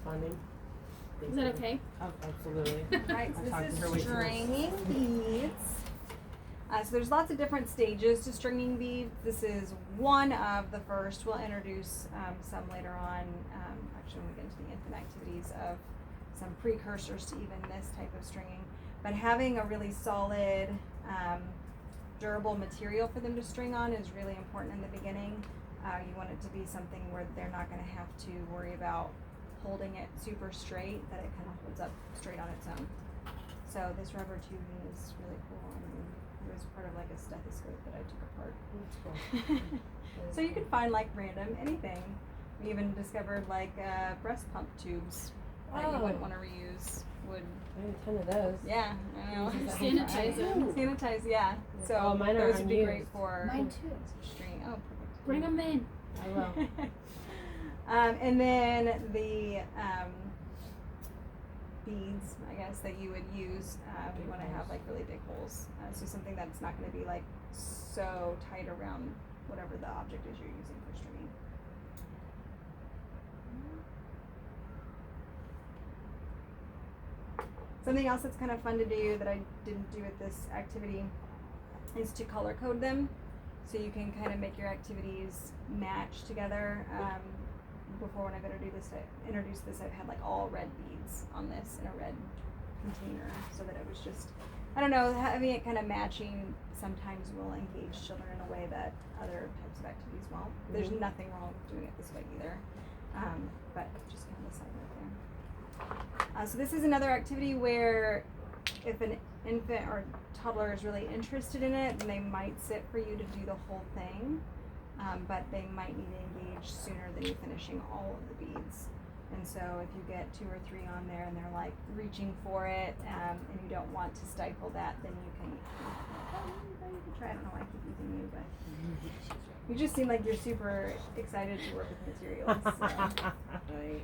responding. Is that okay? Oh, absolutely. Right, so I'll talk this to her is way too much. stringing beads. So there's lots of different stages to stringing beads. This is one of the first. We'll introduce some later on, actually when we get into the infant activities, of some precursors to even this type of stringing. But having a really solid, durable material for them to string on is really important in the beginning. You want it to be something where they're not going to have to worry about holding it super straight, that it kind of holds up straight on its own. So this rubber tubing is really cool. I mean, it was part of like a stethoscope that I took apart. That's cool. So you can find like random anything. We even discovered like breast pump tubes that you wouldn't want to reuse. Would I have a ton of those. yeah, I know. Sanitize them. Sanitize, yeah. So Oh, mine are those would be unused. great for Mine too. string. Oh, perfect. Bring them in. I will. And then the beads, I guess, that you would use. You want to have like really big holes. So something that's not going to be like so tight around whatever the object is you're using for stringing. Something else that's kind of fun to do that I didn't do at this activity is to color code them. So you can kind of make your activities match together. Before when I've introduced this, I've had like all red beads on this in a red container, so that it was just, I don't know, having it kind of matching sometimes will engage children in a way that other types of activities won't. There's nothing wrong with doing it this way either, but just kind of a side note there. So this is another activity where if an infant or toddler is really interested in it, then they might sit for you to do the whole thing. But they might need to engage sooner than you finishing all of the beads. And so if you get 2 or 3 on there and they're like reaching for it, and you don't want to stifle that, then you can try. I don't know why I keep using you, but you just seem like you're super excited to work with materials. So. I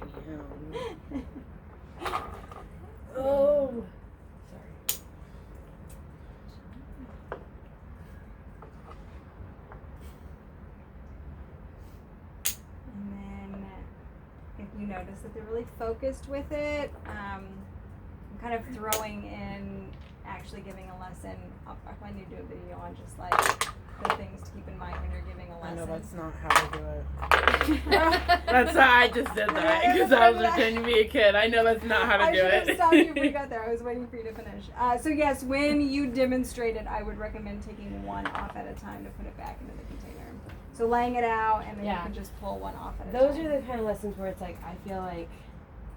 am. Oh. Sorry. And then if you notice that they're really focused with it, I'm kind of throwing in actually giving a lesson. I'll find you do a video on just like the things to keep in mind when you're giving a I lesson. know that's not how to do it. That's how I just did that because I was pretending to be a kid. I know that's not how to do I should it. have stopped you before you got there. I was waiting for you to finish. So yes, when you demonstrate it, I would recommend taking one off at a time to put it back into the container. So laying it out, and then you can just pull one off at a time. Those are the kind of lessons where it's like, I feel like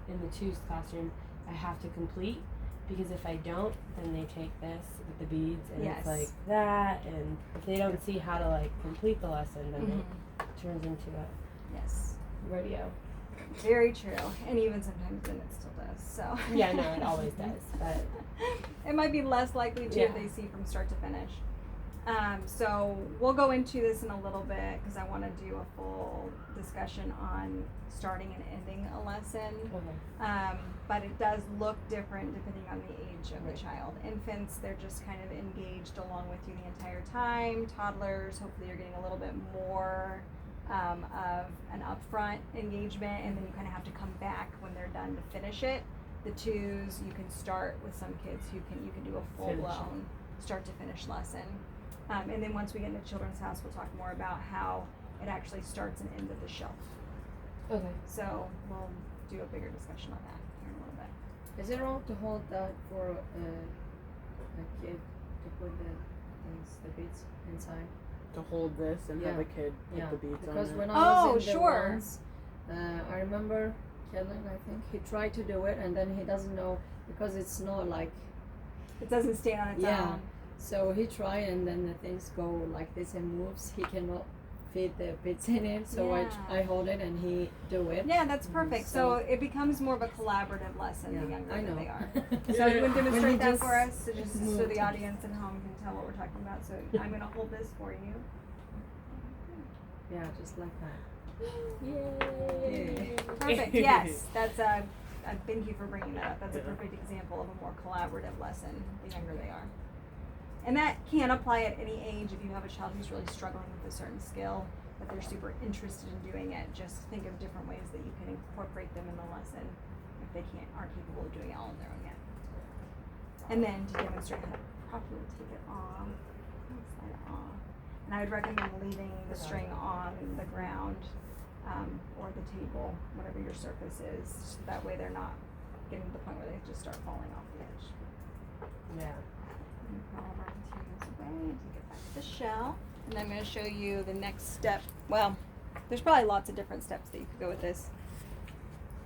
in the Choose classroom, I have to complete, because if I don't, then they take this with the beads, and it's like that, and if they don't see how to like complete the lesson, then it turns into a rodeo. Very true. And even sometimes then it still does. So Yeah, no, it always does, but it might be less likely to if they see from start to finish. So we'll go into this in a little bit because I want to do a full discussion on starting and ending a lesson. okay. But it does look different depending on the age of the child. Infants, they're just kind of engaged along with you the entire time. Toddlers, hopefully you're getting a little bit more of an upfront engagement, and then you kind of have to come back when they're done to finish it. The 2s, you can start with some kids who you can do a full-blown start to finish lesson. And then once we get into Children's House, we'll talk more about how it actually starts and ends at the shelf. Okay. So we'll do a bigger discussion on that here in a little bit. Is it wrong to hold that for a kid to put the beads inside? To hold this and have a kid put the beads on Because it. when I was in the sure. ones, I remember Kellen, I think, he tried to do it and then he doesn't know because it's not like It doesn't stay on its own. So he tried and then the things go like this and moves. He cannot fit the bits in it, so I hold it and he do it. Yeah, that's perfect. So it becomes more of a collaborative lesson the younger I know. that they are. So you would demonstrate that just for us, so the audience at home can tell what we're talking about. So I'm going to hold this for you. Yeah, just like that. Yay! Perfect. Yes, that's thank you for bringing that up. That's a perfect example of a more collaborative lesson the younger they are. And that can apply at any age if you have a child who's really struggling with a certain skill. but they're super interested in doing it, just think of different ways that you can incorporate them in the lesson if they aren't capable of doing it all on their own yet. And then to demonstrate how to properly take it off, slide it off. And I would recommend leaving the string on the ground or the table, whatever your surface is. So that way they're not getting to the point where they just start falling off the edge. Yeah. And put all of our materials away and take it back to the shell. And I'm going to show you the next step. Well, there's probably lots of different steps that you could go with this.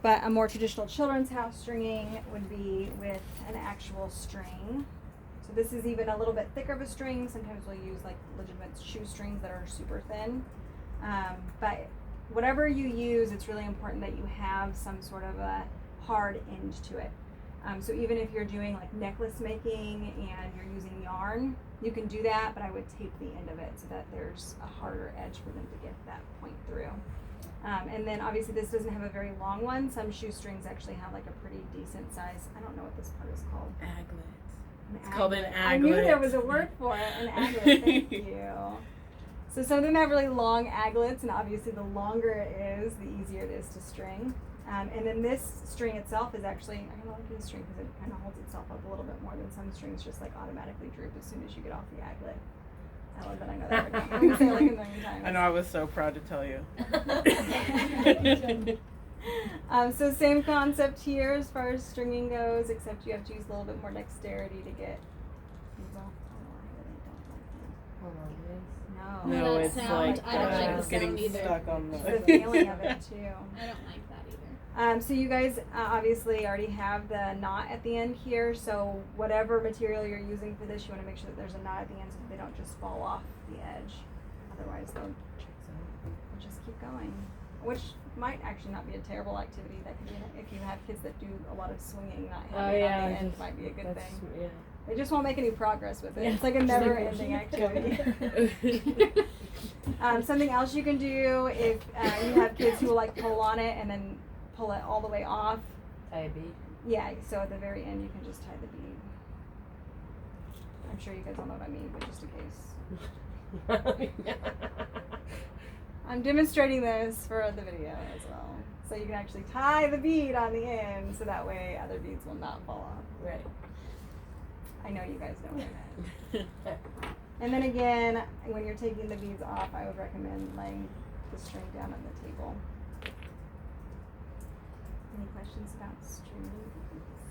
But a more traditional children's house stringing would be with an actual string. So this is even a little bit thicker of a string. Sometimes we'll use like legitimate shoestrings that are super thin. But whatever you use, it's really important that you have some sort of a hard end to it. So even if you're doing like necklace making and you're using yarn, you can do that, but I would tape the end of it so that there's a harder edge for them to get that point through. And then obviously this doesn't have a very long one. Some shoestrings actually have like a pretty decent size. I don't know what this part is called. Aglet. It's called an aglet. I knew there was a word for it, an aglet. Thank you. So some of them have really long aglets, and obviously the longer it is, the easier it is to string. And then this string itself is actually, I kind of like this string because it kind of holds itself up a little bit more than some strings just like automatically droop as soon as you get off the aglet. I love that I know that word. I'm going to say it like a million times. I know, I was so proud to tell you. So same concept here as far as stringing goes, except you have to use a little bit more dexterity to get these off. Oh, I really don't like Hold on, that. No. No, That it's sound, like I don't like the getting sound either. stuck on It's the. the feeling of it too. I don't like that either. So you guys obviously already have the knot at the end here, so whatever material you're using for this, you want to make sure that there's a knot at the end so that they don't just fall off the edge. Otherwise they'll just keep going. Which might actually not be a terrible activity. That could be, if you have kids that do a lot of swinging, not having it on the end might be a good thing. Yeah. They just won't make any progress with it. Yeah. It's like a Just never like- ending activity. Something else you can do if you have kids who will like pull on it and then pull it all the way off. Tie a bead. Yeah, so at the very end you can just tie the bead. I'm sure you guys all know what I mean, but just in case. I'm demonstrating this for the video as well. So you can actually tie the bead on the end so that way other beads will not fall off. Right. I know you guys know what I meant. And then again, when you're taking the beads off, I would recommend laying the string down on the table. Any questions about string beads?